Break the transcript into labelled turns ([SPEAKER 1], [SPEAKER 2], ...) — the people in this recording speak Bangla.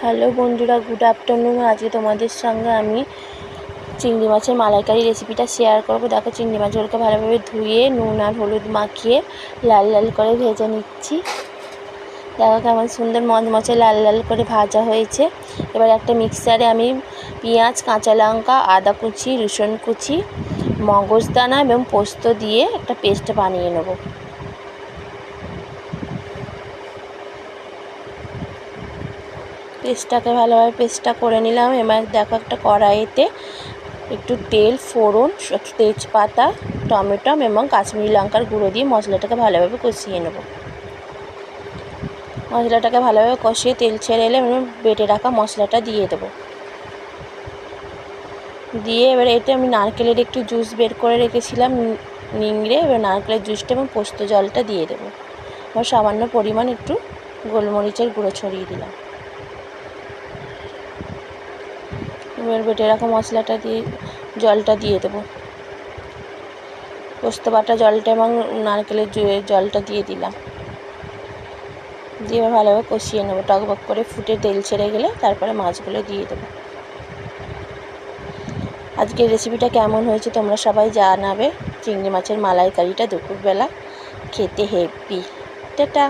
[SPEAKER 1] হ্যালো বন্ধুরা, গুড আফটারনুন। আজকে তোমাদের সঙ্গে আমি চিংড়ি মাছের মালাইকারি রেসিপিটা শেয়ার করব। দেখো, চিংড়ি মাছগুলোকে ভালোভাবে ধুয়ে নুন আর হলুদ মাখিয়ে লাল লাল করে ভেজে নিচ্ছি। দেখো কেমন সুন্দর মচমচে লাল লাল করে ভাজা হয়েছে। এবার একটা মিক্সারে আমি পেঁয়াজ, কাঁচা লঙ্কা, আদা কুচি, রসুন কুচি, মগজদানা এবং পোস্ত দিয়ে একটা পেস্ট বানিয়ে নেব। পেস্টটাকে ভালোভাবে পেস্টটা করে নিলাম। এবার দেখো, একটা কড়াইতে একটু তেল, ফোড়ন, তেজপাতা, টমেটো এবং কাশ্মীরি লঙ্কার গুঁড়ো দিয়ে মশলাটাকে ভালোভাবে কষিয়ে নেব। মশলাটাকে ভালোভাবে কষিয়ে তেল ছেড়ে এলে আমি বেটে রাখা মশলাটা দিয়ে দেবো। দিয়ে এবার এতে আমি নারকেলের একটু জুস বের করে রেখেছিলাম নিংড়ে, এবার নারকেলের জুসটা এবং পোস্ত জলটা দিয়ে দেবো। এবার সামান্য পরিমাণ একটু গোলমরিচের গুঁড়ো ছড়িয়ে দিলাম। এবার বেটে রাখা মশলাটা দিয়ে জলটা দিয়ে দেবো। পোস্ত বাটা জলটা এবং নারকেলের জলটা দিয়ে দিলাম। দিয়ে এবার ভালোভাবে কষিয়ে নেবো। টকবক করে ফুটে তেল ছেড়ে গেলে তারপরে মাছগুলো দিয়ে দেবো। আজকের রেসিপিটা কেমন হয়েছে তোমরা সবাই জানাবে। চিংড়ি মাছের মালাইকারিটা দুপুরবেলা খেতে হেভি। টাটা।